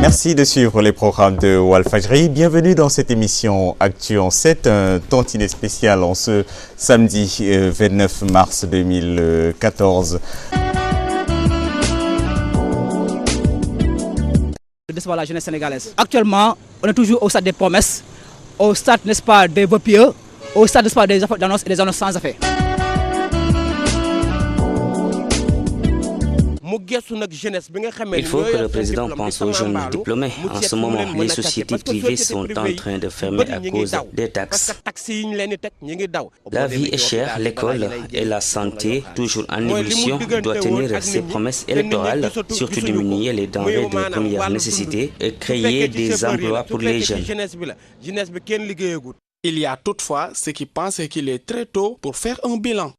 Merci de suivre les programmes de Walfadjri. Bienvenue dans cette émission Actu en 7, un tantinet spécial en ce samedi 29 mars 2014. De décevoir la jeunesse sénégalaise. Actuellement, on est toujours au stade des promesses, au stade, n'est-ce pas, des vœux pieux, au stade, n'est-ce pas, des annonces et des annonces sans effet. Il faut que le président pense aux jeunes diplômés. En ce moment, les sociétés privées sont en train de fermer à cause des taxes. La vie est chère, l'école et la santé, toujours en évolution, doit tenir ses promesses électorales, surtout diminuer les denrées de première nécessité et créer des emplois pour les jeunes. Il y a toutefois ceux qui pensent qu'il est très tôt pour faire un bilan.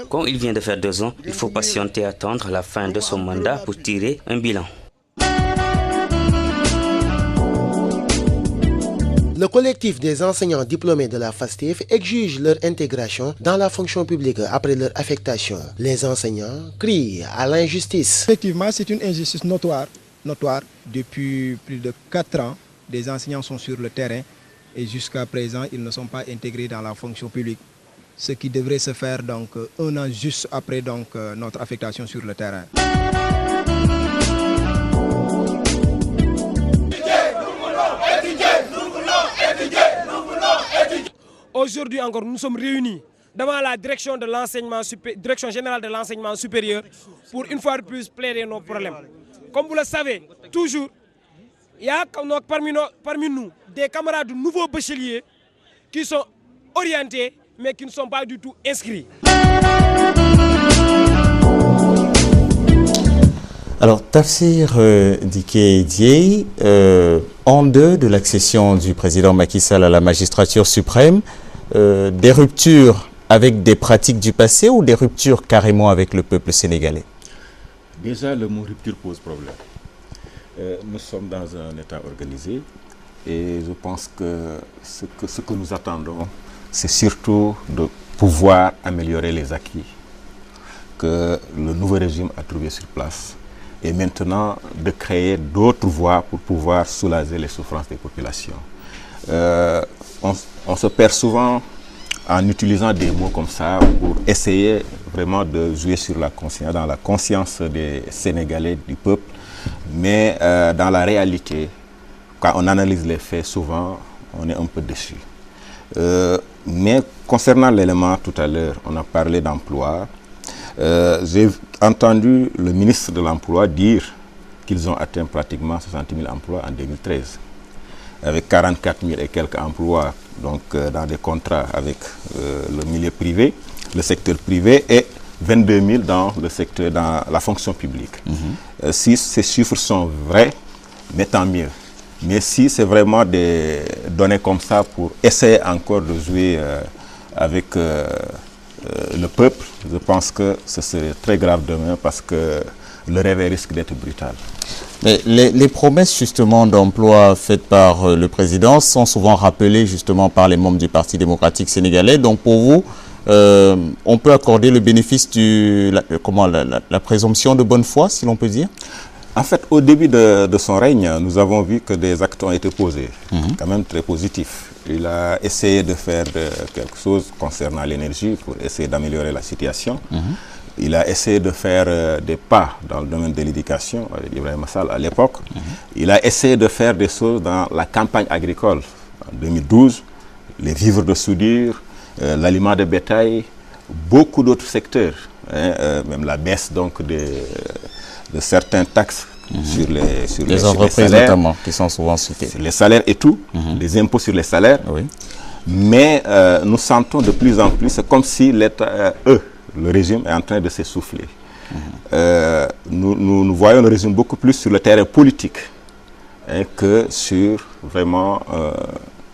Quand il vient de faire 2 ans, il faut patienter et attendre la fin de son mandat pour tirer un bilan. Le collectif des enseignants diplômés de la FASTEF exige leur intégration dans la fonction publique après leur affectation. Les enseignants crient à l'injustice. Effectivement, c'est une injustice notoire. Depuis plus de 4 ans, des enseignants sont sur le terrain et jusqu'à présent, ils ne sont pas intégrés dans la fonction publique. Ce qui devrait se faire donc 1 an juste après notre affectation sur le terrain. Aujourd'hui encore, nous sommes réunis devant la direction générale de l'enseignement supérieur pour une fois de plus plaider nos problèmes. Comme vous le savez, toujours, il y a parmi nous des camarades de nouveaux bacheliers qui sont orientés mais qui ne sont pas du tout inscrits. Alors, Tafsir Diké Dieye, en deux de l'accession du président Macky Sall à la magistrature suprême, des ruptures avec des pratiques du passé ou des ruptures carrément avec le peuple sénégalais? Déjà, le mot rupture pose problème. Nous sommes dans un État organisé et je pense que ce que nous attendons, c'est surtout de pouvoir améliorer les acquis que le nouveau régime a trouvé sur place et maintenant de créer d'autres voies pour pouvoir soulager les souffrances des populations. On se perd souvent en utilisant des mots comme ça pour essayer vraiment de jouer sur la conscience, dans la conscience des Sénégalais, du peuple, mais dans la réalité, quand on analyse les faits, souvent on est un peu déçu. Mais concernant l'élément tout à l'heure, on a parlé d'emploi. J'ai entendu le ministre de l'Emploi dire qu'ils ont atteint pratiquement 60 000 emplois en 2013, avec 44 000 et quelques emplois donc, dans des contrats avec le milieu privé, le secteur privé, et 22 000 dans la fonction publique. Si ces chiffres sont vrais, mais tant mieux. Mais si c'est vraiment des données comme ça pour essayer encore de jouer avec le peuple, je pense que ce serait très grave demain parce que le réveil risque d'être brutal. Mais les promesses justement d'emploi faites par le président sont souvent rappelées justement par les membres du Parti démocratique sénégalais. Donc pour vous, on peut accorder le bénéfice la présomption de bonne foi, si l'on peut dire? En fait, au début de son règne, nous avons vu que des actes ont été posés, quand même très positifs. Il a essayé de faire quelque chose concernant l'énergie pour essayer d'améliorer la situation. Il a essayé de faire des pas dans le domaine de l'éducation, avec Ibrahima Sall à l'époque. Il a essayé de faire des choses dans la campagne agricole en 2012, les vivres de soudure, l'aliment de bétail, beaucoup d'autres secteurs, même la baisse donc de certaines taxes sur les entreprises salaires, notamment, qui sont souvent citées. Sur les salaires et tout, les impôts sur les salaires. Oui. Mais nous sentons de plus en plus, c'est comme si l'État, le régime est en train de s'essouffler. Nous voyons le régime beaucoup plus sur le terrain politique que sur vraiment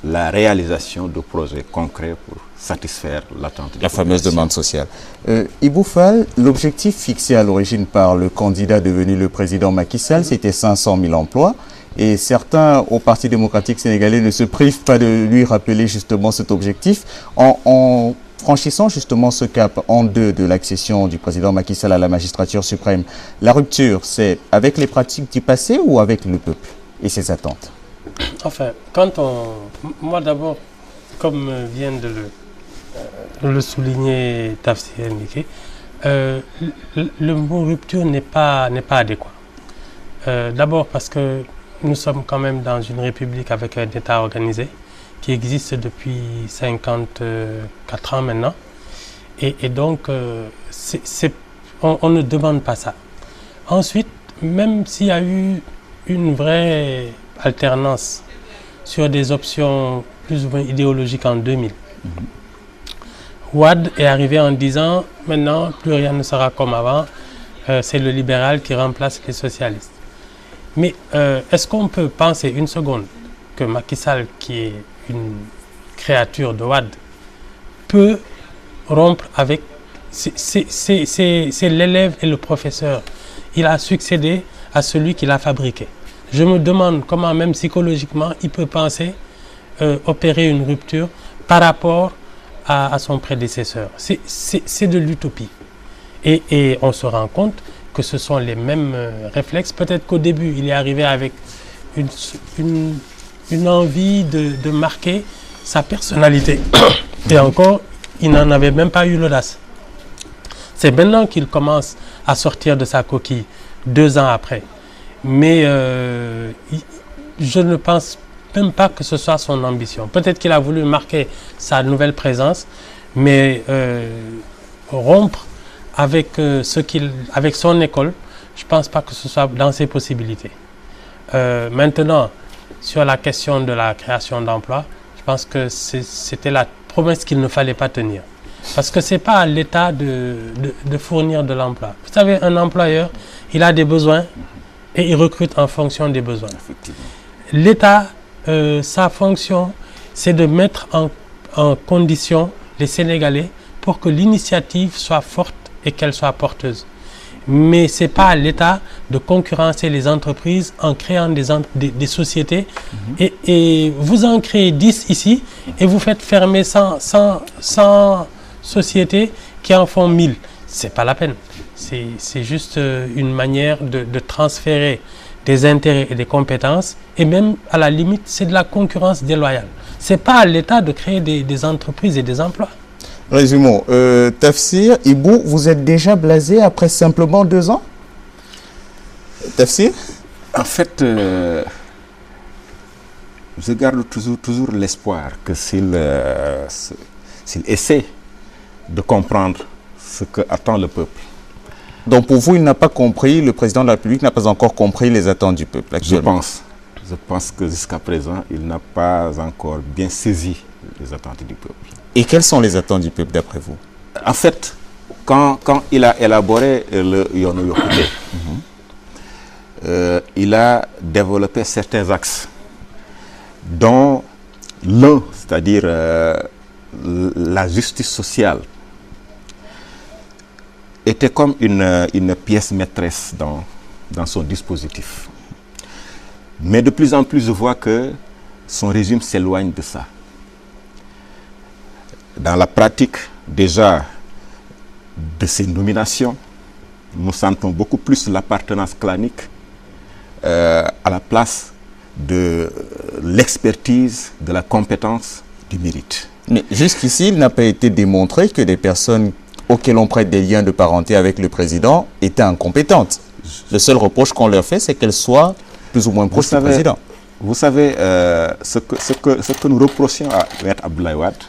la réalisation de projets concrets pour satisfaire l'attente. La fameuse demande sociale. Ibou Fall, l'objectif fixé à l'origine par le candidat devenu le président Macky Sall, c'était 500 000 emplois. Et certains au Parti démocratique sénégalais ne se privent pas de lui rappeler justement cet objectif en franchissant justement ce cap en deux de l'accession du président Macky Sall à la magistrature suprême, la rupture, c'est avec les pratiques du passé ou avec le peuple et ses attentes? Enfin, moi d'abord, comme vient de le souligner Tafsir Ndiké, le mot rupture n'est pas adéquat. D'abord parce que nous sommes quand même dans une république avec un État organisé qui existe depuis 54 ans maintenant. Et donc, on ne demande pas ça. Ensuite, même s'il y a eu une vraie alternance sur des options plus ou moins idéologiques en 2000, Wade est arrivé en disant « Maintenant, plus rien ne sera comme avant, c'est le libéral qui remplace les socialistes ». Mais est-ce qu'on peut penser une seconde que Macky Sall, qui est une créature de Wade, peut rompre avec... C'est l'élève et le professeur. Il a succédé à celui qui l'a fabriqué. Je me demande comment même psychologiquement il peut penser opérer une rupture par rapport à son prédécesseur. C'est de l'utopie. Et on se rend compte que ce sont les mêmes réflexes. Peut-être qu'au début, il est arrivé avec une envie de marquer sa personnalité. Et encore, il n'en avait même pas eu l'audace. C'est maintenant qu'il commence à sortir de sa coquille, 2 ans après. Mais je ne pense même pas que ce soit son ambition. Peut-être qu'il a voulu marquer sa nouvelle présence, mais rompre avec, avec son école, je ne pense pas que ce soit dans ses possibilités. Maintenant, sur la question de la création d'emplois, je pense que c'était la promesse qu'il ne fallait pas tenir. Parce que ce n'est pas à l'État de fournir de l'emploi. Vous savez, un employeur, il a des besoins et il recrute en fonction des besoins. L'État, sa fonction, c'est de mettre en condition les Sénégalais pour que l'initiative soit forte et qu'elle soit porteuse. Mais ce n'est pas à l'État de concurrencer les entreprises en créant des sociétés. Et vous en créez 10 ici et vous faites fermer 100 sociétés qui en font 1000. Ce n'est pas la peine. C'est juste une manière de transférer des intérêts et des compétences. Et même, à la limite, c'est de la concurrence déloyale. Ce n'est pas à l'État de créer des entreprises et des emplois. Résumons. Tafsir, Ibou, vous êtes déjà blasé après simplement 2 ans? Tafsir? En fait, je garde toujours l'espoir que s'il essaie de comprendre ce que attend le peuple. Donc pour vous, il n'a pas compris, le président de la République n'a pas encore compris les attentes du peuple actuellement. Je pense que jusqu'à présent, il n'a pas encore bien saisi les attentes du peuple. Et quelles sont les attentes du peuple d'après vous? En fait, quand il a élaboré le Yono Yokouté, il a développé certains axes, dont l'un, c'est-à-dire la justice sociale, était comme une pièce maîtresse dans son dispositif. Mais de plus en plus, je vois que son régime s'éloigne de ça. Dans la pratique, déjà, de ces nominations, nous sentons beaucoup plus l'appartenance clanique à la place de l'expertise, de la compétence, du mérite. Mais jusqu'ici, il n'a pas été démontré que des personnes auxquelles on prête des liens de parenté avec le président étaient incompétentes. Le seul reproche qu'on leur fait, c'est qu'elles soient plus ou moins proches du président. Vous savez, ce que nous reprochons à M. Abdoulaye Wade,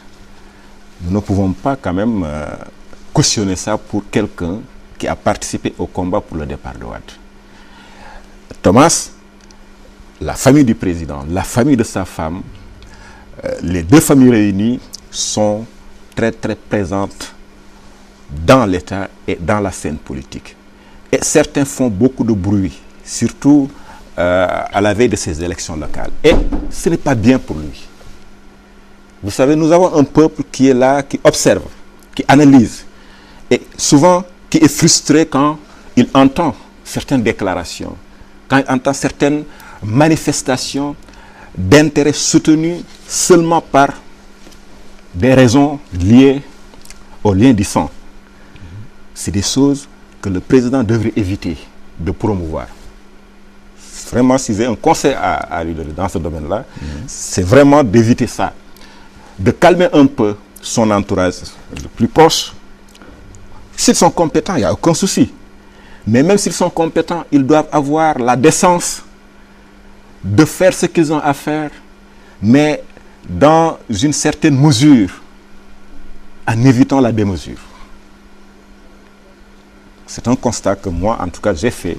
nous ne pouvons pas quand même cautionner ça pour quelqu'un qui a participé au combat pour le départ de Wade. Thomas, la famille du président, la famille de sa femme, les deux familles réunies sont très très présentes dans l'État et dans la scène politique. Et certains font beaucoup de bruit, surtout à la veille de ces élections locales. Et ce n'est pas bien pour lui. Vous savez, nous avons un peuple qui est là, qui observe, qui analyse, et souvent qui est frustré quand il entend certaines déclarations, quand il entend certaines manifestations d'intérêt soutenus seulement par des raisons liées au lien du sang, c'est des choses que le président devrait éviter de promouvoir. Vraiment, si j'ai un conseil à lui donner dans ce domaine-là, c'est vraiment d'éviter ça. De calmer un peu son entourage le plus proche. S'ils sont compétents, il n'y a aucun souci. Mais même s'ils sont compétents, ils doivent avoir la décence de faire ce qu'ils ont à faire, mais dans une certaine mesure, en évitant la démesure. C'est un constat que moi, en tout cas, j'ai fait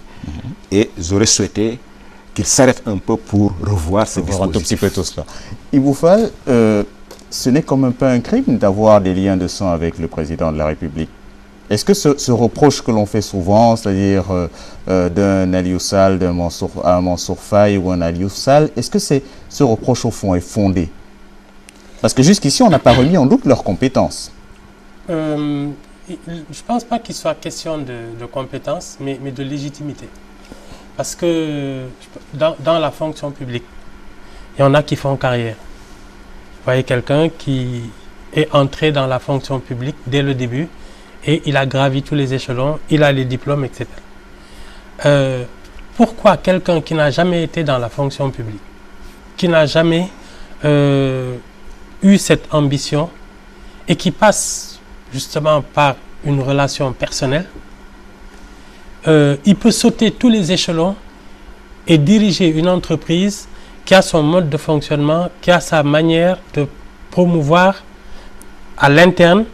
et j'aurais souhaité qu'il s'arrête un peu pour revoir ce dispositif. Un tout petit peu tout cela. Ibou Fall, ce n'est quand même pas un crime d'avoir des liens de sang avec le président de la République. Est-ce que ce reproche que l'on fait souvent, c'est-à-dire d'un Aliou Sall, d'un Mansour Faye ou un Aliou Sall, est-ce que ce reproche au fond est fondé? Parce que jusqu'ici, on n'a pas remis en doute leurs compétences. Je ne pense pas qu'il soit question de compétences, mais de légitimité. Parce que dans la fonction publique, il y en a qui font carrière. Vous voyez quelqu'un qui est entré dans la fonction publique dès le début et il a gravi tous les échelons, il a les diplômes, etc. Pourquoi quelqu'un qui n'a jamais été dans la fonction publique, qui n'a jamais eu cette ambition et qui passe justement par une relation personnelle, il peut sauter tous les échelons et diriger une entreprise qui a son mode de fonctionnement, qui a sa manière de promouvoir à l'interne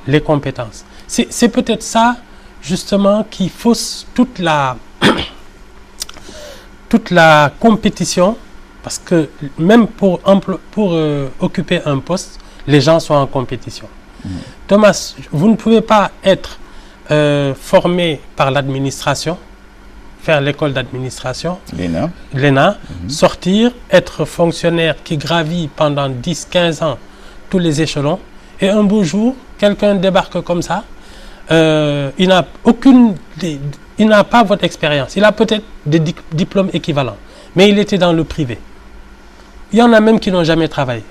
les compétences. C'est peut-être ça, justement, qui fausse toute la compétition, parce que même pour occuper un poste, les gens sont en compétition. Thomas, vous ne pouvez pas être formé par l'administration, faire l'école d'administration, l'ENA, sortir, être fonctionnaire qui gravit pendant 10-15 ans tous les échelons, et un beau jour, quelqu'un débarque comme ça, il n'a pas votre expérience, il a peut-être des diplômes équivalents, mais il était dans le privé. Il y en a même qui n'ont jamais travaillé,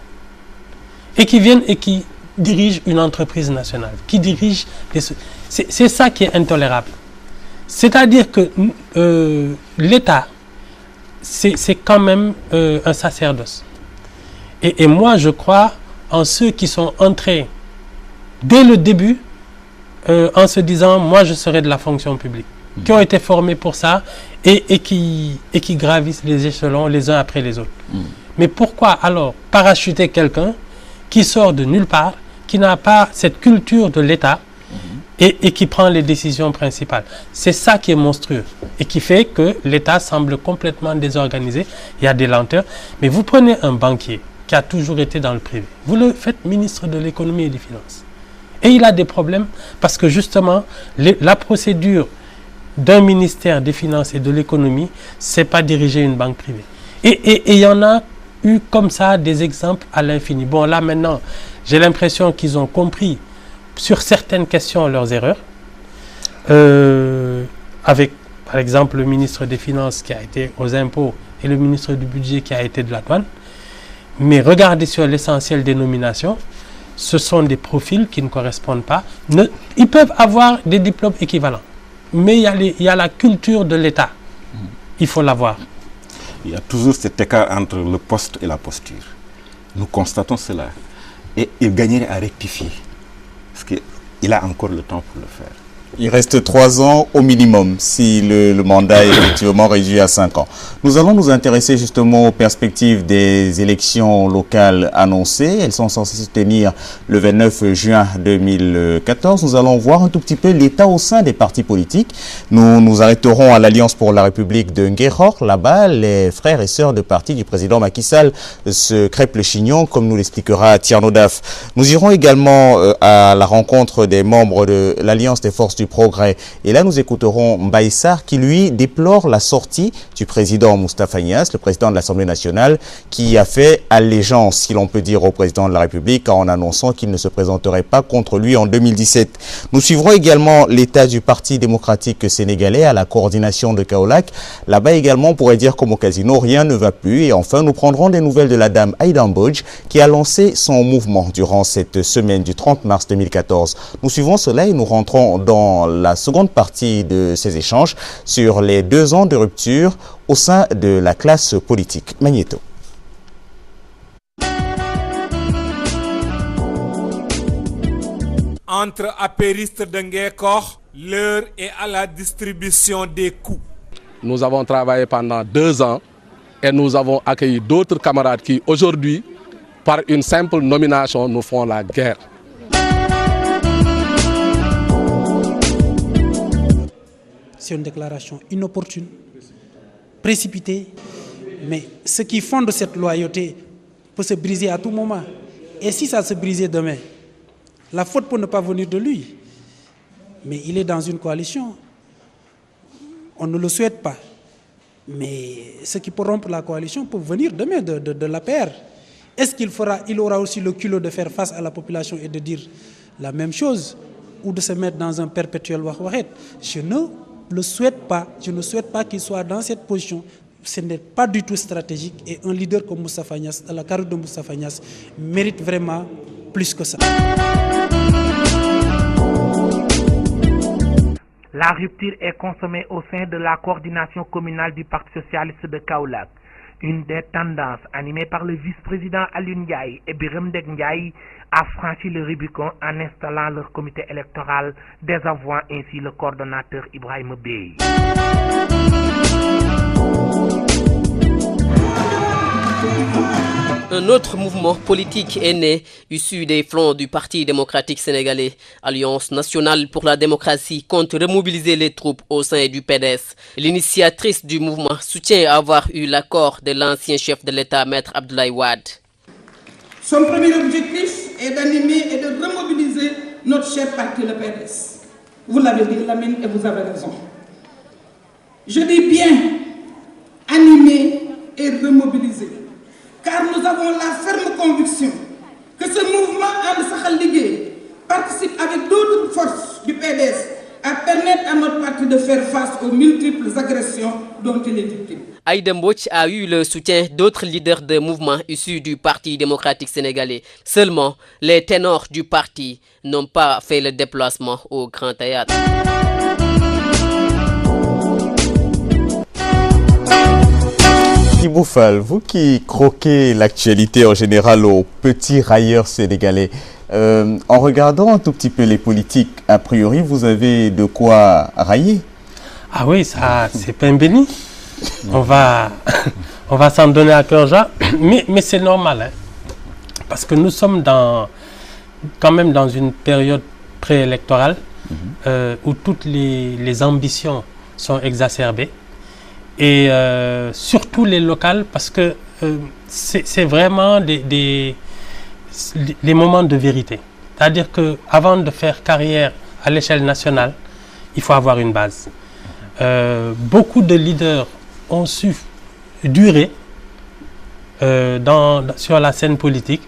et qui viennent et qui dirigent une entreprise nationale, qui dirigent... C'est ça qui est intolérable. C'est-à-dire que l'État, c'est quand même un sacerdoce. Et moi, je crois en ceux qui sont entrés dès le début en se disant « moi, je serai de la fonction publique », qui ont été formés pour ça et qui gravissent les échelons les uns après les autres. Mais pourquoi alors parachuter quelqu'un qui sort de nulle part, qui n'a pas cette culture de l'État et qui prend les décisions principales? C'est ça qui est monstrueux et qui fait que l'État semble complètement désorganisé. Il y a des lenteurs. Mais vous prenez un banquier qui a toujours été dans le privé. Vous le faites ministre de l'économie et des finances. Et il a des problèmes parce que justement, la procédure d'un ministère des finances et de l'économie, c'est pas diriger une banque privée. Et il y en a eu comme ça des exemples à l'infini. Bon, là maintenant, j'ai l'impression qu'ils ont compris sur certaines questions leurs erreurs. Avec, par exemple, le ministre des Finances qui a été aux impôts et le ministre du Budget qui a été de la douane. Mais regardez sur l'essentiel des nominations, ce sont des profils qui ne correspondent pas. Ils peuvent avoir des diplômes équivalents, mais il y a la culture de l'État. Il faut l'avoir. Il y a toujours cet écart entre le poste et la posture. Nous constatons cela. Et il gagnerait à rectifier. Parce qu'il a encore le temps pour le faire. Il reste 3 ans au minimum si le mandat est effectivement réduit à 5 ans. Nous allons nous intéresser justement aux perspectives des élections locales annoncées. Elles sont censées se tenir le 29 juin 2014. Nous allons voir un tout petit peu l'état au sein des partis politiques. Nous nous arrêterons à l'Alliance pour la République de Nguerhor. Là-bas, les frères et sœurs de parti du président Macky Sall se crêpent le chignon, comme nous l'expliquera Tierno Daf. Nous irons également à la rencontre des membres de l'Alliance des forces du du Progrès. Et là, nous écouterons Mbaye Sarr qui, lui, déplore la sortie du président Moustapha Niasse, le président de l'Assemblée nationale, qui a fait allégeance, si l'on peut dire, au président de la République en annonçant qu'il ne se présenterait pas contre lui en 2017. Nous suivrons également l'état du Parti démocratique sénégalais à la coordination de Kaolack. Là-bas également, on pourrait dire comme au casino, rien ne va plus. Et enfin, nous prendrons des nouvelles de la dame Aïda Mbodj qui a lancé son mouvement durant cette semaine du 30 mars 2014. Nous suivons cela et nous rentrons dans la seconde partie de ces échanges sur les 2 ans de rupture au sein de la classe politique. Magnéto. Entre apéristes de Nguékor, l'heure est à la distribution des coups. Nous avons travaillé pendant 2 ans et nous avons accueilli d'autres camarades qui aujourd'hui, par une simple nomination, nous font la guerre. C'est une déclaration inopportune, précipitée, mais ce qui fonde cette loyauté peut se briser à tout moment. Et si ça se brisait demain, la faute peut ne pas venir de lui. Mais il est dans une coalition. On ne le souhaite pas. Mais ceux qui pourront rompre la coalition peuvent venir demain de la paire. Est-ce qu'il aura aussi le culot de faire face à la population et de dire la même chose ou de se mettre dans un perpétuel wahwahet? Je ne le souhaite pas. Je ne souhaite pas qu'il soit dans cette position. Ce n'est pas du tout stratégique et un leader comme Moustapha Niasse, à la carrière de Moustapha Niasse, mérite vraiment plus que ça. La rupture est consommée au sein de la coordination communale du Parti socialiste de Kaolack. Une des tendances animée par le vice-président Alioune Ndiaye et Birame Ndek Ndiaye a franchi le Rubicon en installant leur comité électoral, désavouant ainsi le coordonnateur Ibrahima Bey. Un autre mouvement politique est né, issu des flancs du Parti démocratique sénégalais. Alliance nationale pour la démocratie compte remobiliser les troupes au sein du PDS. L'initiatrice du mouvement soutient avoir eu l'accord de l'ancien chef de l'État, Maître Abdoulaye Wade. Son premier objectif est d'animer et de remobiliser notre cher parti, le PDS. Vous l'avez dit, Lamine, et vous avez raison. Je dis bien animer et remobiliser. Car nous avons la ferme conviction que ce mouvement And Saxal Liguey participe avec d'autres forces du PDS à permettre à notre parti de faire face aux multiples agressions dont il est victime. Aïda Mbodj a eu le soutien d'autres leaders de mouvements issus du Parti démocratique sénégalais. Seulement, les ténors du parti n'ont pas fait le déplacement au Grand Théâtre. Boufal, vous qui croquez l'actualité en général aux petits railleurs sénégalais, en regardant un tout petit peu les politiques, a priori, vous avez de quoi railler? Ah oui, ça, c'est pain béni. On va s'en donner à cœur joie, mais c'est normal, hein, parce que nous sommes quand même dans une période préélectorale où toutes les ambitions sont exacerbées. Et surtout les locales, parce que c'est vraiment les moments de vérité. C'est-à-dire qu'avant de faire carrière à l'échelle nationale, il faut avoir une base. Beaucoup de leaders ont su durer sur la scène politique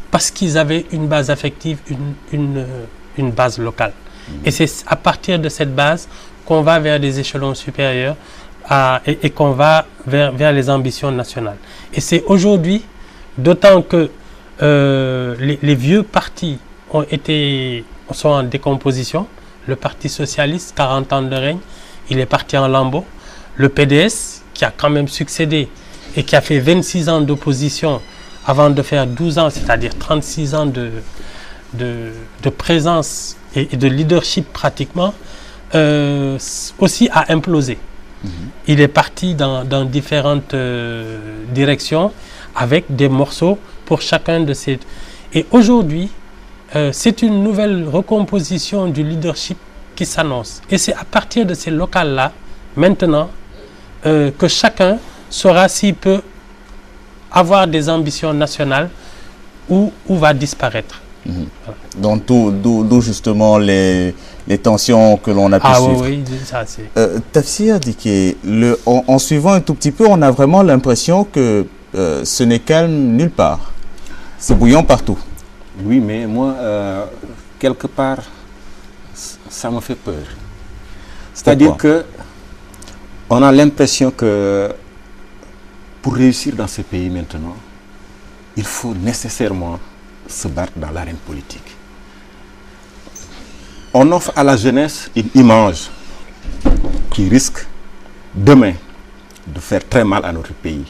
parce qu'ils avaient une base affective, une base locale. Et c'est à partir de cette base qu'on va vers des échelons supérieurs et qu'on va vers les ambitions nationales. Et c'est aujourd'hui, d'autant que les vieux partis sont en décomposition. Le Parti socialiste, 40 ans de règne, il est parti en lambeaux. Le PDS, qui a quand même succédé et qui a fait 26 ans d'opposition avant de faire 12 ans, c'est-à-dire 36 ans de présence et de leadership pratiquement, aussi a implosé. Il est parti dans différentes directions avec des morceaux pour chacun de ces... Et aujourd'hui, c'est une nouvelle recomposition du leadership qui s'annonce. Et c'est à partir de ces locales-là, maintenant, que chacun saura s'il peut avoir des ambitions nationales ou va disparaître. Donc d'où justement les tensions que l'on a pu suivre. Oui, ça c'est... Tafsir dit que en suivant un tout petit peu, on a vraiment l'impression que ce n'est calme nulle part. C'est bouillant partout. Oui, mais moi, quelque part, ça me fait peur. C'est-à-dire que on a l'impression que pour réussir dans ce pays maintenant, il faut nécessairement se battre dans l'arène politique. On offre à la jeunesse une image qui risque demain de faire très mal à notre pays.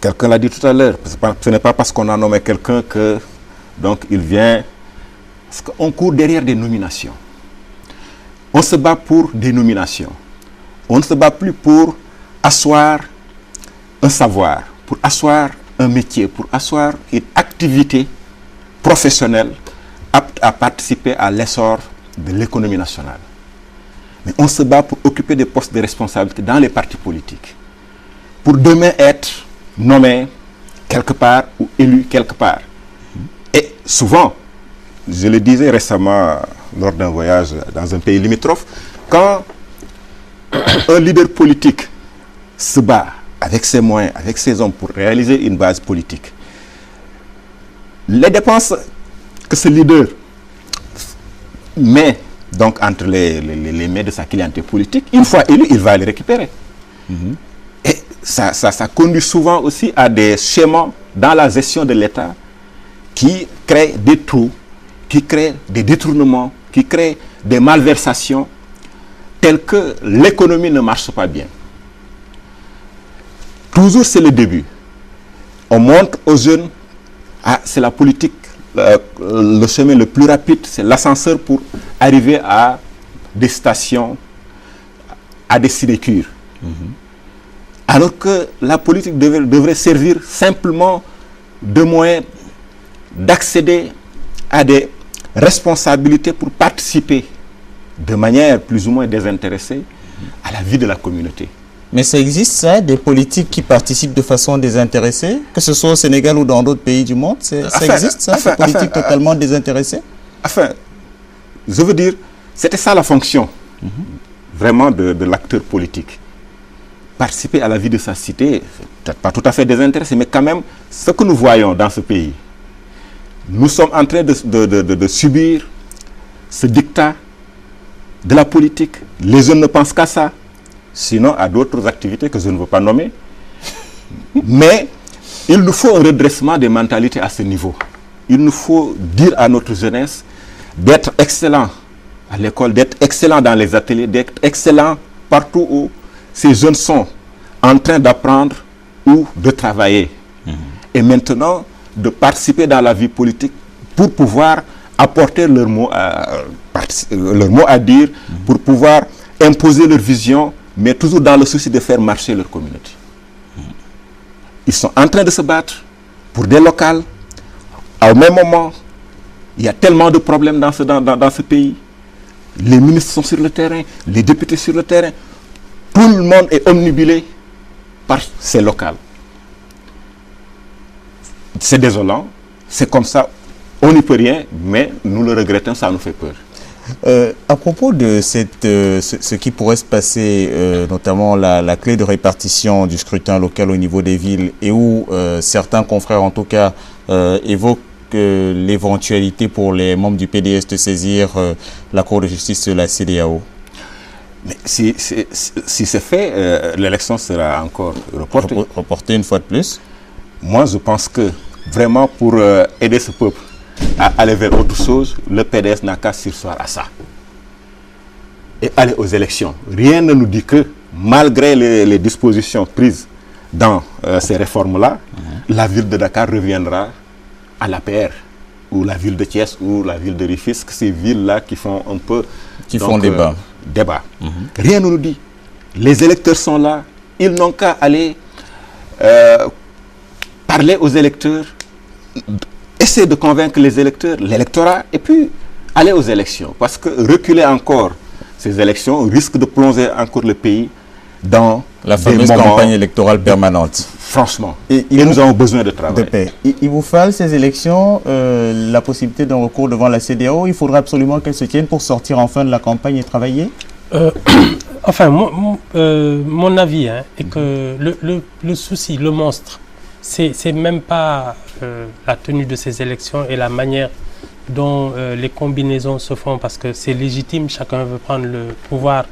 Quelqu'un l'a dit tout à l'heure, ce n'est pas parce qu'on a nommé quelqu'un que donc il vient. Parce qu'on court derrière des nominations. On se bat pour des nominations. On ne se bat plus pour asseoir un savoir, pour asseoir un métier, pour asseoir une activité professionnelle apte à participer à l'essor de l'économie nationale. Mais on se bat pour occuper des postes de responsabilité dans les partis politiques. Pour demain être nommé quelque part ou élu quelque part. Et souvent, je le disais récemment lors d'un voyage dans un pays limitrophe, quand un leader politique se bat avec ses moyens, avec ses hommes pour réaliser une base politique, les dépenses que ce leader met donc entre les mains de sa clientèle politique, une fois élu, il va les récupérer. Et ça conduit souvent aussi à des schémas dans la gestion de l'État qui créent des trous, qui créent des détournements, qui créent des malversations telles que l'économie ne marche pas bien. Toujours c'est le début. On montre aux jeunes, c'est la politique, le chemin le plus rapide, c'est l'ascenseur pour arriver à des stations, à des sinécures. Alors que la politique devrait servir simplement de moyen d'accéder à des responsabilités pour participer de manière plus ou moins désintéressée à la vie de la communauté. Mais ça existe, ça, des politiques qui participent de façon désintéressée, que ce soit au Sénégal ou dans d'autres pays du monde, ça existe, ça, des politiques totalement désintéressées? Enfin, je veux dire, c'était ça la fonction, vraiment, de l'acteur politique. Participer à la vie de sa cité, peut-être pas tout à fait désintéressé, mais quand même, ce que nous voyons dans ce pays, nous sommes en train de subir ce dictat de la politique. Les jeunes ne pensent qu'à ça, sinon à d'autres activités que je ne veux pas nommer. Mais il nous faut un redressement des mentalités à ce niveau. Il nous faut dire à notre jeunesse d'être excellent à l'école, d'être excellent dans les ateliers, d'être excellent partout où ces jeunes sont en train d'apprendre ou de travailler. Et maintenant, de participer dans la vie politique pour pouvoir apporter leur mot à dire, pour pouvoir imposer leur vision, mais toujours dans le souci de faire marcher leur communauté. Ils sont en train de se battre pour des locales. Au même moment, il y a tellement de problèmes dans ce pays. Les ministres sont sur le terrain, les députés sur le terrain. Tout le monde est omnibulé par ces locales. C'est désolant, c'est comme ça, on n'y peut rien, mais nous le regrettons, ça nous fait peur. À propos de ce qui pourrait se passer, notamment la clé de répartition du scrutin local au niveau des villes, et où certains confrères en tout cas évoquent l'éventualité pour les membres du PDS de saisir la Cour de justice de la CEDEAO. Mais si c'est fait, l'élection sera encore reportée. Reportée une fois de plus. Moi, je pense que vraiment pour aider ce peuple à aller vers autre chose, le PDS n'a qu'à surseoir à ça. Et aller aux élections. Rien ne nous dit que, malgré les dispositions prises dans ces réformes-là, la ville de Dakar reviendra à l'APR, ou la ville de Thiès, ou la ville de Rufisque, ces villes-là qui font un peu... Qui font débat. Rien ne nous dit. Les électeurs sont là, ils n'ont qu'à aller parler aux électeurs, essayer de convaincre les électeurs, l'électorat, et puis aller aux élections. Parce que reculer encore ces élections risque de plonger encore le pays dans la fameuse campagne électorale permanente. franchement. Et nous avons besoin de travail. De paix. Il vous fallait ces élections, la possibilité d'un recours devant la CEDEAO, il faudra absolument qu'elles se tiennent pour sortir enfin de la campagne et travailler? Enfin, mon avis est que le souci, le monstre, c'est même pas la tenue de ces élections et la manière dont les combinaisons se font, parce que c'est légitime, chacun veut prendre le pouvoir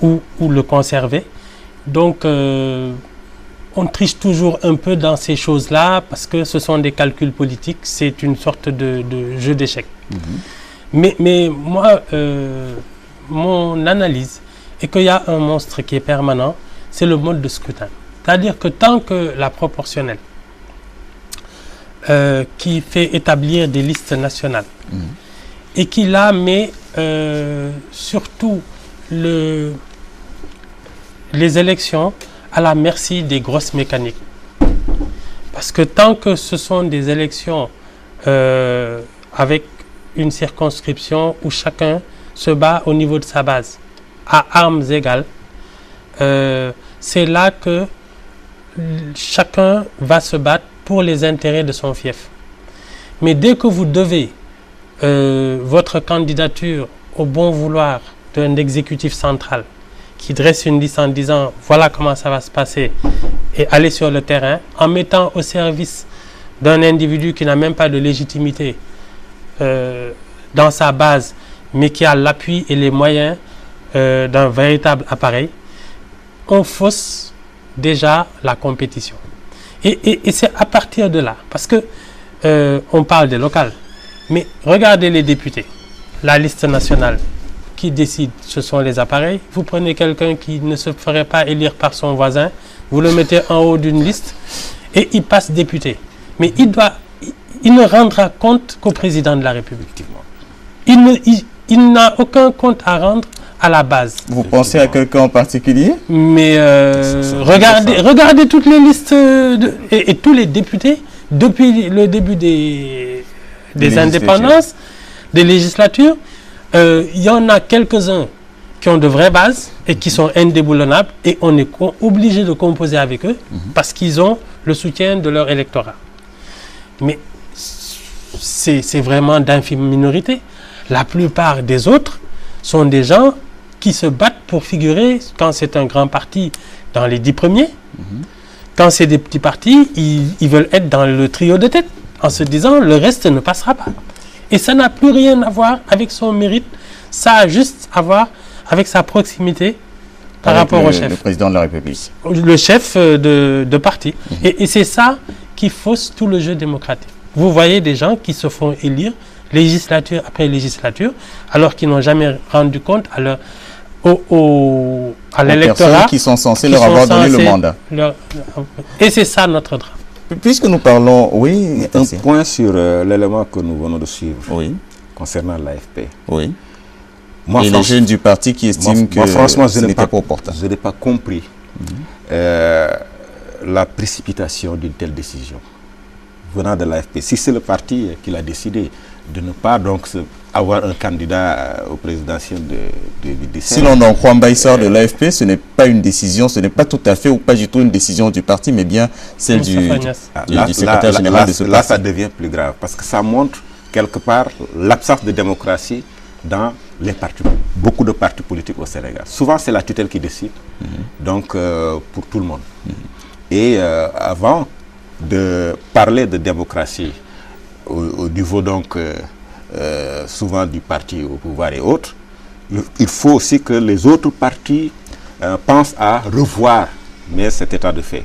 ou le conserver. Donc, on triche toujours un peu dans ces choses-là parce que ce sont des calculs politiques, c'est une sorte de jeu d'échecs. Mais moi, mon analyse est qu'il y a un monstre qui est permanent, c'est le mode de scrutin. C'est-à-dire que tant que la proportionnelle, qui fait établir des listes nationales, et qui là met surtout les élections à la merci des grosses mécaniques. Parce que tant que ce sont des élections avec une circonscription où chacun se bat au niveau de sa base, à armes égales, c'est là que chacun va se battre pour les intérêts de son fief. Mais dès que vous devez votre candidature au bon vouloir d'un exécutif central qui dresse une liste en disant voilà comment ça va se passer et aller sur le terrain en mettant au service d'un individu qui n'a même pas de légitimité dans sa base mais qui a l'appui et les moyens d'un véritable appareil, on fausse déjà la compétition. Et c'est à partir de là, parce que on parle des locales, mais regardez les députés, la liste nationale qui décide, ce sont les appareils. Vous prenez quelqu'un qui ne se ferait pas élire par son voisin, vous le mettez en haut d'une liste et il passe député. Mais il ne rendra compte qu'au président de la République. Il n'a aucun compte à rendre à la base. Vous pensez à quelqu'un en particulier? Mais regardez toutes les listes et tous les députés depuis le début des indépendances, des législatures. Il y en a quelques-uns qui ont de vraies bases et qui sont indéboulonnables et on est obligé de composer avec eux parce qu'ils ont le soutien de leur électorat. Mais c'est vraiment d'infime minorité. La plupart des autres sont des gens qui se battent pour figurer, quand c'est un grand parti, dans les 10 premiers. Quand c'est des petits partis, ils veulent être dans le trio de tête, en se disant le reste ne passera pas. Et ça n'a plus rien à voir avec son mérite, ça a juste à voir avec sa proximité par rapport au chef. Le président de la République. Le chef de parti. Et c'est ça qui fausse tout le jeu démocratique. Vous voyez des gens qui se font élire législature après législature, alors qu'ils n'ont jamais rendu compte à l'électorat qui sont censés leur avoir donné le mandat. Et c'est ça notre drame. Puisque nous parlons, oui, un point sur l'élément que nous venons de suivre, concernant l'AFP. Oui. Moi, et les jeunes du parti qui estiment que ce n'était pas opportun. Je n'ai pas compris la précipitation d'une telle décision venant de l'AFP. Si c'est le parti qui l'a décidé de ne pas donc avoir un candidat au présidentiel de 2017. Si l'on en croit Mbaïsar de l'AFP, ce n'est pas une décision, ce n'est pas tout à fait ou pas du tout une décision du parti, mais bien celle du secrétaire général de ce parti. Là, ça devient plus grave, parce que ça montre quelque part l'absence de démocratie dans les partis, beaucoup de partis politiques au Sénégal. Souvent, c'est la tutelle qui décide, donc pour tout le monde. Et avant de parler de démocratie au niveau donc souvent du parti au pouvoir et autres, il faut aussi que les autres partis pensent à revoir cet état de fait.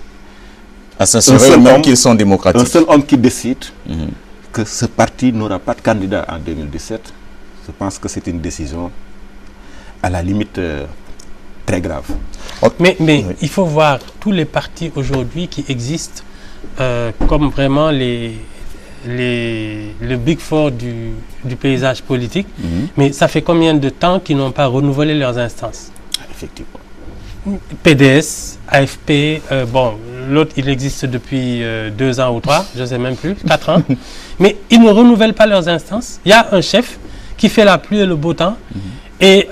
À s'assurer même qu'ils sont démocratiques. Un seul homme qui décide que ce parti n'aura pas de candidat en 2017, je pense que c'est une décision à la limite très grave. Mais il faut voir tous les partis aujourd'hui qui existent comme vraiment le Big Four du paysage politique. Mais ça fait combien de temps qu'ils n'ont pas renouvelé leurs instances? Effectivement. PDS, AFP, bon, l'autre il existe depuis 2 ans ou 3, je ne sais même plus, 4 ans. Mais ils ne renouvellent pas leurs instances. Il y a un chef qui fait la pluie et le beau temps et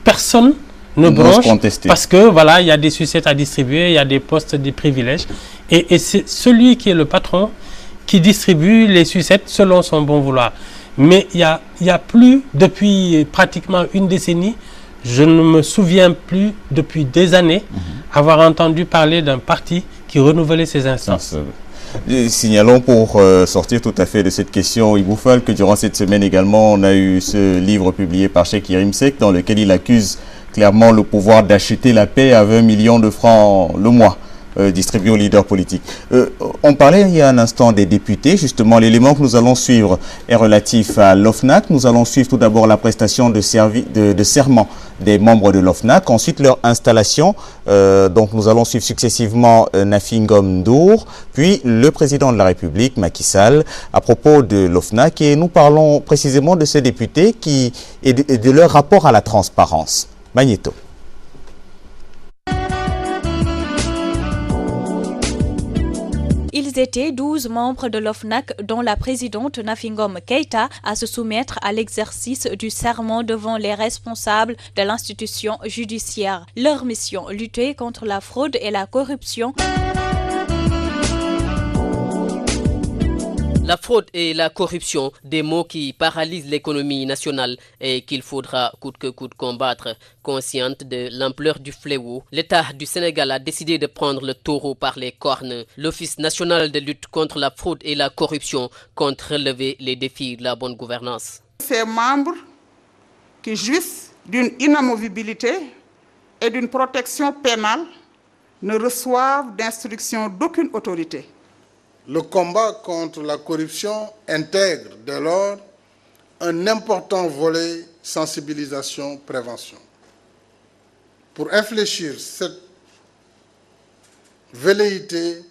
personne ne bronche, parce que voilà, il y a des sucettes à distribuer, il y a des postes, des privilèges. Et c'est celui qui est le patron qui distribue les sucettes selon son bon vouloir. Mais il y a plus, depuis pratiquement une décennie, je ne me souviens plus depuis des années avoir entendu parler d'un parti qui renouvelait ses instances. Signalons pour sortir tout à fait de cette question, Ibou Fall, que durant cette semaine également, on a eu ce livre publié par Cheikh Yérim Seck dans lequel il accuse clairement le pouvoir d'acheter la paix à 20 millions de francs le mois. Distribué aux leaders politiques. On parlait il y a un instant des députés. Justement, l'élément que nous allons suivre est relatif à l'OFNAC. Nous allons suivre tout d'abord la prestation de serment des membres de l'OFNAC, ensuite leur installation. Donc nous allons suivre successivement Nafi Ngom Ndour, puis le président de la République, Macky Sall, à propos de l'OFNAC. Et nous parlons précisément de ces députés et de leur rapport à la transparence. Magnéto. Ils étaient 12 membres de l'OFNAC, dont la présidente Nafi Ngom Keïta, à se soumettre à l'exercice du serment devant les responsables de l'institution judiciaire. Leur mission, lutter contre la fraude et la corruption. La fraude et la corruption, des mots qui paralysent l'économie nationale et qu'il faudra coûte que coûte combattre. Consciente de l'ampleur du fléau, l'État du Sénégal a décidé de prendre le taureau par les cornes. L'Office national de lutte contre la fraude et la corruption compte relever les défis de la bonne gouvernance. Ces membres qui jouissent d'une inamovibilité et d'une protection pénale ne reçoivent d'instruction d'aucune autorité. Le combat contre la corruption intègre dès lors un important volet sensibilisation-prévention. Pour infléchir cette velléité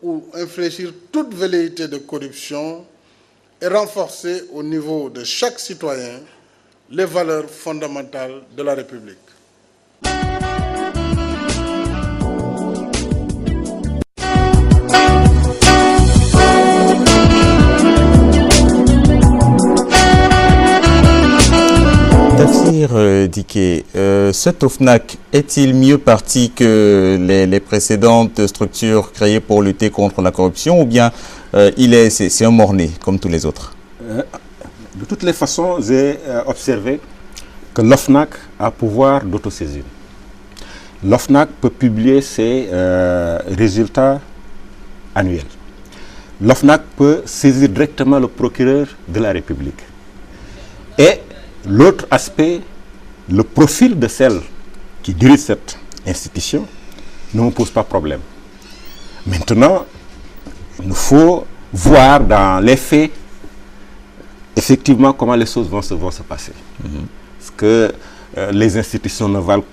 ou infléchir toute velléité de corruption et renforcer au niveau de chaque citoyen les valeurs fondamentales de la République. Tafsir Diké, cet OFNAC est-il mieux parti que les précédentes structures créées pour lutter contre la corruption, ou bien c'est un mort-né comme tous les autres? De toutes les façons, j'ai observé que l'OFNAC a pouvoir d'autosaisine. L'OFNAC peut publier ses résultats annuels. L'OFNAC peut saisir directement le procureur de la République. Et l'autre aspect, le profil de celle qui dirige cette institution ne me pose pas problème. Maintenant, il nous faut voir dans les faits effectivement comment les choses vont se passer. Parce que les institutions ne valent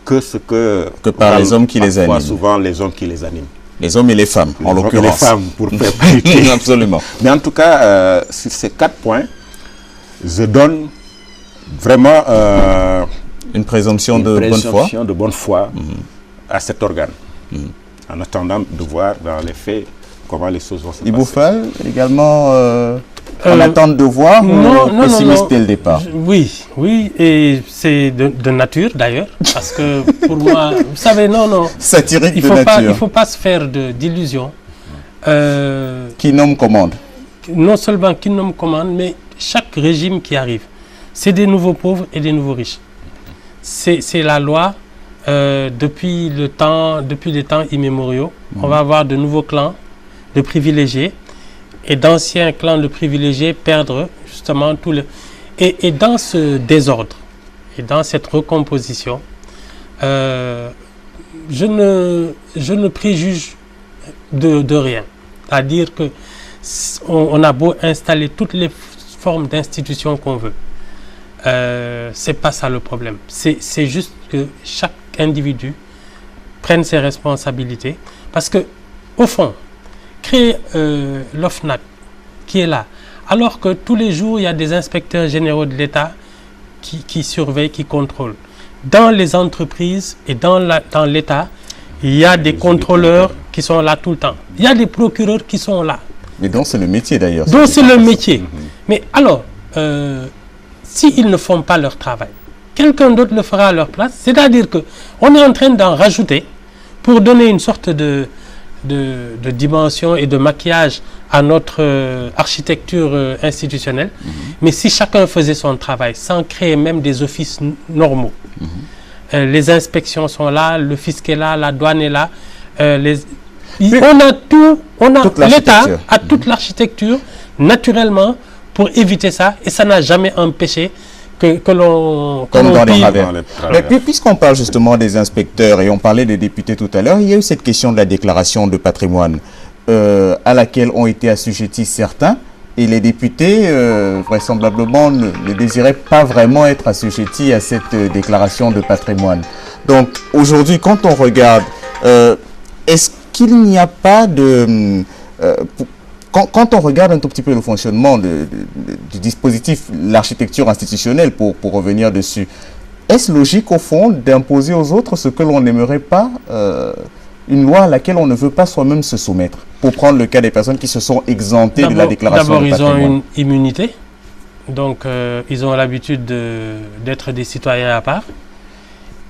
que ce que par les hommes qui les animent. Souvent les hommes qui les animent. Les hommes et les femmes, en l'occurrence. Les femmes, pour faire partie. Absolument. Mais en tout cas, sur ces 4 points, je donne vraiment une présomption de bonne foi à cet organe, en attendant de voir dans les faits comment les choses vont se passer. Ibou Fall, également en attente de voir, ou pessimiste dès le départ? Oui, et c'est de nature d'ailleurs, parce que pour moi, vous savez, satirique de nature. Il ne faut pas se faire d'illusions. Qui nomme commande? Non seulement qui nomme commande, mais chaque régime qui arrive, c'est des nouveaux pauvres et des nouveaux riches. C'est la loi depuis les temps immémoriaux. On va avoir de nouveaux clans de privilégiés et d'anciens clans de privilégiés perdre justement tout le... Et dans ce désordre et dans cette recomposition, je ne préjuge de rien. C'est-à-dire que on a beau installer toutes les formes d'institutions qu'on veut. C'est pas ça le problème. C'est juste que chaque individu prenne ses responsabilités. Parce que, au fond, créer l'OFNAC qui est là, alors que tous les jours, il y a des inspecteurs généraux de l'État qui surveillent, qui contrôlent. Dans les entreprises et dans l'État, il y a des contrôleurs qui sont là tout le temps. Il y a des procureurs qui sont là. Mais donc c'est le métier d'ailleurs. Donc c'est le métier. Mais alors, s'ils ne font pas leur travail, quelqu'un d'autre le fera à leur place. C'est-à-dire qu'on est en train d'en rajouter pour donner une sorte de dimension et de maquillage à notre architecture institutionnelle. Mais si chacun faisait son travail sans créer même des offices normaux, les inspections sont là, le fisc est là, la douane est là, on a tout, l'État a toute l'architecture naturellement pour éviter ça, et ça n'a jamais empêché que l'on pille. Mais puisqu'on parle justement des inspecteurs et on parlait des députés tout à l'heure, il y a eu cette question de la déclaration de patrimoine à laquelle ont été assujettis certains, et les députés vraisemblablement ne désiraient pas vraiment être assujettis à cette déclaration de patrimoine. Donc aujourd'hui, quand on regarde, est-ce qu'il n'y a pas de... Quand on regarde un tout petit peu le fonctionnement du dispositif, l'architecture institutionnelle, pour revenir dessus, est-ce logique au fond d'imposer aux autres ce que l'on n'aimerait pas, une loi à laquelle on ne veut pas soi-même se soumettre? Pour prendre le cas des personnes qui se sont exemptées de la déclaration de patrimoine. D'abord, ils ont une immunité, donc ils ont l'habitude d'être des citoyens à part.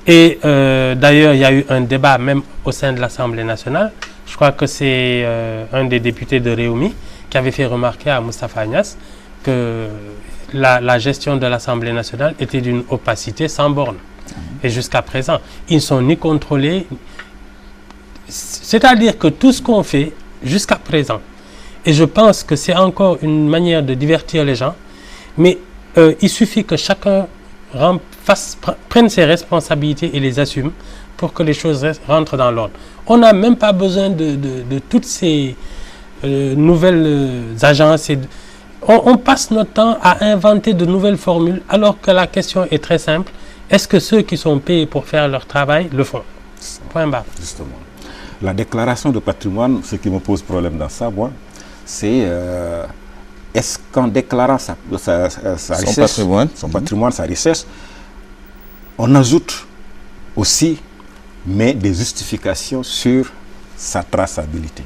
Et d'ailleurs, il y a eu un débat même au sein de l'Assemblée nationale. Je crois que c'est un des députés de Réumi qui avait fait remarquer à Moustapha Agnès que la gestion de l'Assemblée nationale était d'une opacité sans borne. Et jusqu'à présent, ils ne sont ni contrôlés. C'est-à-dire que tout ce qu'on fait jusqu'à présent, et je pense que c'est encore une manière de divertir les gens, mais il suffit que chacun prenne ses responsabilités et les assume pour que les choses rentrent dans l'ordre. On n'a même pas besoin de toutes ces nouvelles agences. On passe notre temps à inventer de nouvelles formules alors que la question est très simple. Est-ce que ceux qui sont payés pour faire leur travail le font? Point barre. Justement. La déclaration de patrimoine, ce qui me pose problème dans ça, moi, c'est est-ce qu'en déclarant sa richesse, son patrimoine, sa richesse, on ajoute aussi des justifications sur sa traçabilité.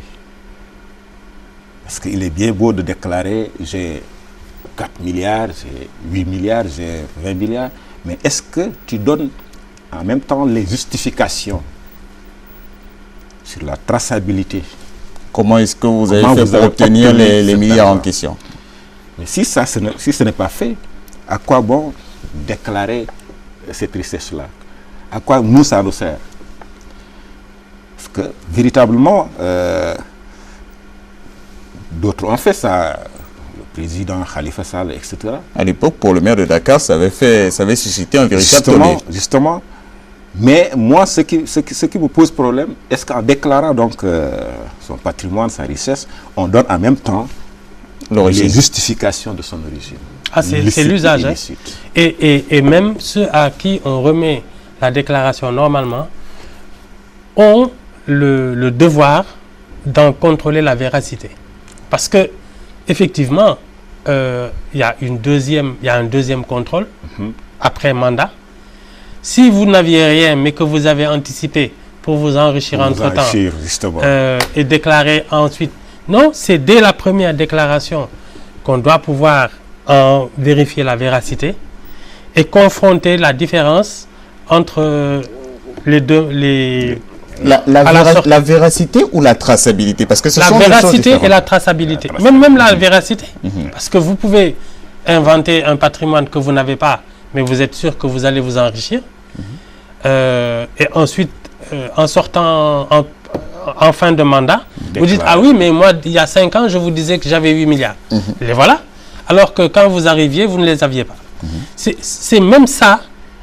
Parce qu'il est bien beau de déclarer j'ai 4 milliards, j'ai 8 milliards, j'ai 20 milliards, mais est-ce que tu donnes en même temps les justifications sur la traçabilité? Comment est-ce que vous avez fait pour obtenir les milliards en question? Mais si ce n'est pas fait, à quoi bon déclarer cette richesse-là? À quoi nous ça nous sert? Parce que véritablement, d'autres ont fait ça, le président Khalifa Sall, etc. À l'époque, pour le maire de Dakar, ça avait suscité un véritable tollé. Justement. Mais moi, ce qui me pose problème, est-ce qu'en déclarant donc son patrimoine, sa richesse, on donne en même temps les justifications de son origine? Ah, c'est l'usage. Hein? Et même ceux à qui on remet la déclaration normalement ont le devoir d'en contrôler la véracité. Parce que, effectivement, il y a un deuxième contrôle après mandat. Si vous n'aviez rien, mais que vous avez anticipé pour vous enrichir entre-temps et déclarer ensuite. Non, c'est dès la première déclaration qu'on doit pouvoir en vérifier la véracité et confronter la différence entre les deux. La véracité ou la traçabilité? Parce que ce sont véracité et la traçabilité. Même la véracité. Parce que vous pouvez inventer un patrimoine que vous n'avez pas, mais vous êtes sûr que vous allez vous enrichir. Et ensuite, en sortant en fin de mandat, vous dites, ah oui, mais moi, il y a 5 ans, je vous disais que j'avais 8 milliards. Les voilà. Alors que quand vous arriviez, vous ne les aviez pas. C'est même ça.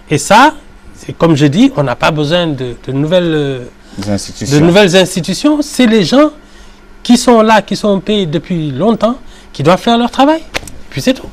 Et ça, comme je dis, on n'a pas besoin de nouvelles institutions. C'est les gens qui sont là, qui sont payés depuis longtemps, qui doivent faire leur travail. Puis c'est tout.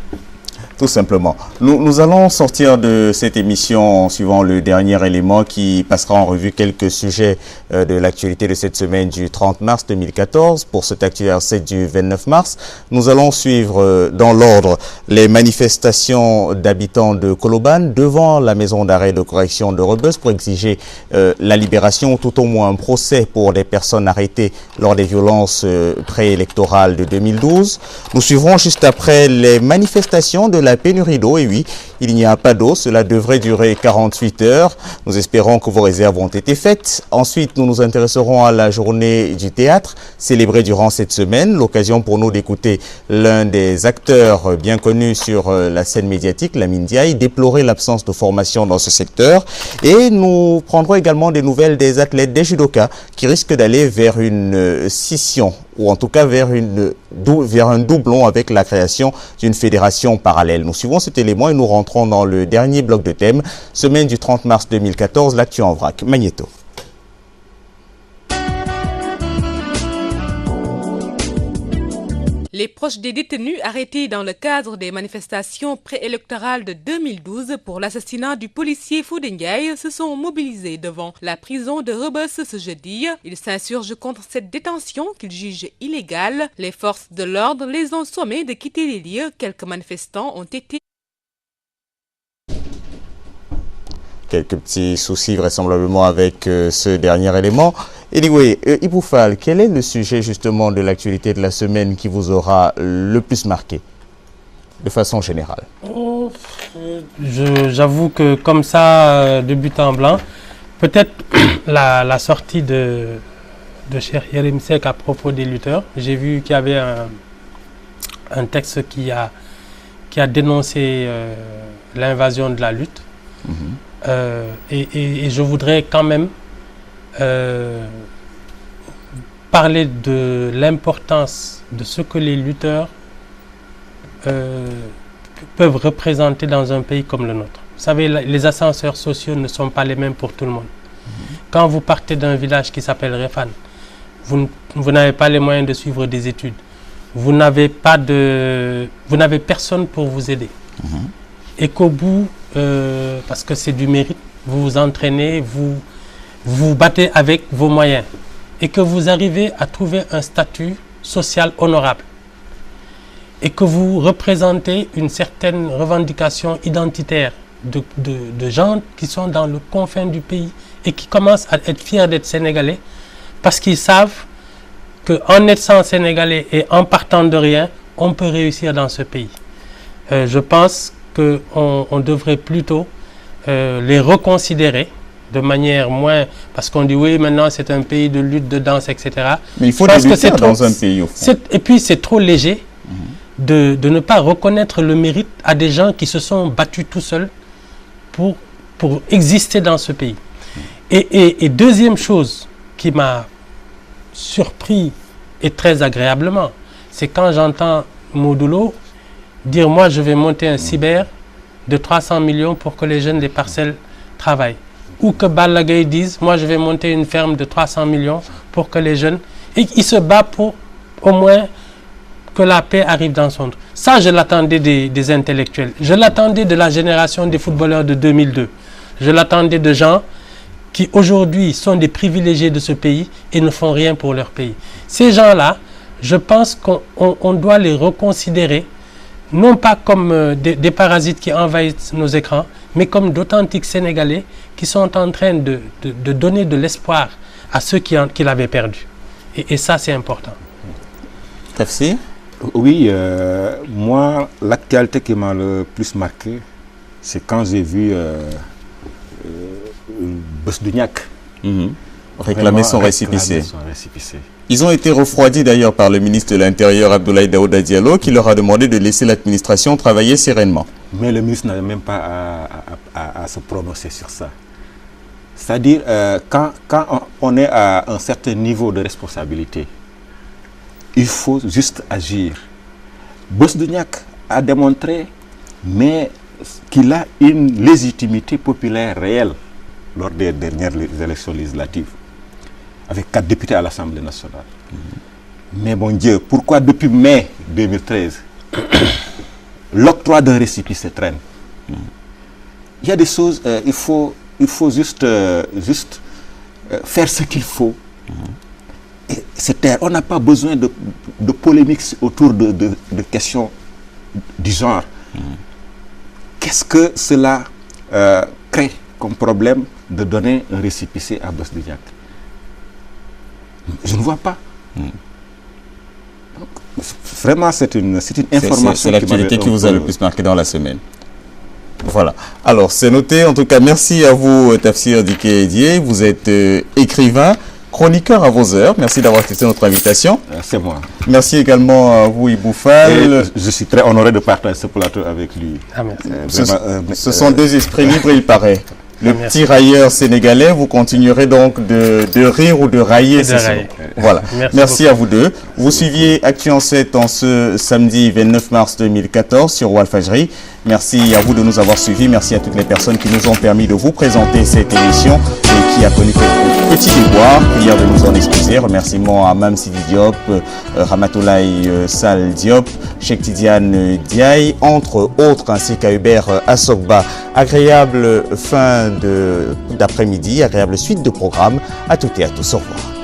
Tout simplement. Nous allons sortir de cette émission en suivant le dernier élément qui passera en revue quelques sujets de l'actualité de cette semaine du 30 mars 2014. Pour cet Actu RC du 29 mars, nous allons suivre dans l'ordre les manifestations d'habitants de Colobane devant la maison d'arrêt de correction de Rebeuss pour exiger la libération ou tout au moins un procès pour des personnes arrêtées lors des violences préélectorales de 2012. Nous suivrons juste après les manifestations de la pénurie d'eau. Et oui, il n'y a pas d'eau. Cela devrait durer 48 heures. Nous espérons que vos réserves ont été faites. Ensuite, nous nous intéresserons à la journée du théâtre célébrée durant cette semaine. L'occasion pour nous d'écouter l'un des acteurs bien connus sur la scène médiatique, Lamine Diaye, déplorer l'absence de formation dans ce secteur. Et nous prendrons également des nouvelles des athlètes, des judokas, qui risquent d'aller vers une scission, ou en tout cas vers un doublon avec la création d'une fédération parallèle. Nous suivons cet élément et nous rentrons dans le dernier bloc de thème, semaine du 30 mars 2014, l'actu en vrac. Magnéto. Les proches des détenus arrêtés dans le cadre des manifestations préélectorales de 2012 pour l'assassinat du policier Fodé Ndiaye se sont mobilisés devant la prison de Rebeuss ce jeudi. Ils s'insurgent contre cette détention qu'ils jugent illégale. Les forces de l'ordre les ont sommés de quitter les lieux. Quelques manifestants ont été... Quelques petits soucis vraisemblablement avec ce dernier élément. Anyway, Ibou Fall, quel est le sujet justement de l'actualité de la semaine qui vous aura le plus marqué, de façon générale? J'avoue que comme ça, de but en blanc, peut-être la sortie de Cheikh Yérim Seck à propos des lutteurs. J'ai vu qu'il y avait un texte qui a dénoncé l'invasion de la lutte. Et je voudrais quand même parler de l'importance de ce que les lutteurs peuvent représenter dans un pays comme le nôtre. Vous savez, les ascenseurs sociaux ne sont pas les mêmes pour tout le monde. Quand vous partez d'un village qui s'appelle Réfane, vous n'avez pas les moyens de suivre des études. Vous n'avez personne pour vous aider. Et qu'au bout, parce que c'est du mérite, vous vous entraînez, vous vous battez avec vos moyens et que vous arrivez à trouver un statut social honorable et que vous représentez une certaine revendication identitaire de gens qui sont dans le confin du pays et qui commencent à être fiers d'être sénégalais parce qu'ils savent qu'en étant sénégalais et en partant de rien, on peut réussir dans ce pays. Je pense qu'on devrait plutôt les reconsidérer de manière moins... Parce qu'on dit oui, maintenant c'est un pays de lutte, de danse, etc. Mais il faut des lutteurs dans un pays au fond. Et puis c'est trop léger de ne pas reconnaître le mérite à des gens qui se sont battus tout seuls pour exister dans ce pays. Et deuxième chose qui m'a surpris et très agréablement, c'est quand j'entends Modulo dire moi je vais monter un cyber de 300 millions pour que les jeunes des parcelles travaillent. Ou que Balla Gaye dise moi je vais monter une ferme de 300 millions pour que les jeunes... Et il se bat pour au moins que la paix arrive dans son... Ça je l'attendais des intellectuels. Je l'attendais de la génération des footballeurs de 2002. Je l'attendais de gens qui aujourd'hui sont des privilégiés de ce pays et ne font rien pour leur pays. Ces gens-là, je pense qu'on doit les reconsidérer non pas comme des parasites qui envahissent nos écrans, mais comme d'authentiques Sénégalais qui sont en train de donner de l'espoir à ceux qui l'avaient perdu. Et ça, c'est important. Tafsir ? Oui, moi, l'actualité qui m'a le plus marqué, c'est quand j'ai vu Bosduniak réclamer son récépissé. Ils ont été refroidis d'ailleurs par le ministre de l'Intérieur, Abdoulaye Daouda Diallo, qui leur a demandé de laisser l'administration travailler sereinement. Mais le ministre n'avait même pas à se prononcer sur ça. C'est-à-dire, quand on est à un certain niveau de responsabilité, il faut juste agir. Bosduniak a démontré qu'il a une légitimité populaire réelle lors des dernières élections législatives, avec 4 députés à l'Assemblée nationale. Mais mon Dieu, pourquoi depuis mai 2013, l'octroi d'un récépissé traîne? Il y a des choses, il faut juste faire ce qu'il faut. On n'a pas besoin de polémiques autour de questions du genre. Qu'est-ce que cela crée comme problème de donner un récépissé à Bosduniak? Je ne vois pas. Donc, vraiment, c'est une information. C'est l'actualité qui vous a le plus marqué dans la semaine. Voilà. Alors, c'est noté. En tout cas, merci à vous, Tafsir Diké Dié. Vous êtes écrivain, chroniqueur à vos heures. Merci d'avoir accepté notre invitation. C'est moi. Merci également à vous, Ibou Fall. Je suis très honoré de partager ce plateau avec lui. Ce sont deux esprits libres, il paraît. Le petit railleur sénégalais, vous continuerez donc de rire ou de railler. Voilà. Merci à vous deux. Vous suiviez Actu en 7 en ce samedi 29 mars 2014 sur Walfadjri. Merci à vous de nous avoir suivis. Merci à toutes les personnes qui nous ont permis de vous présenter cette émission et qui a connu quelques petits déboires. Prière de nous en excuser. Remerciements à Mam Sidi Diop, Ramatoulaye Sal Diop, Cheikh Tidiane Diaye, entre autres, ainsi qu'à Hubert Assogba. Agréable fin d'après-midi, agréable suite de programme. À toutes et à tous. Au revoir.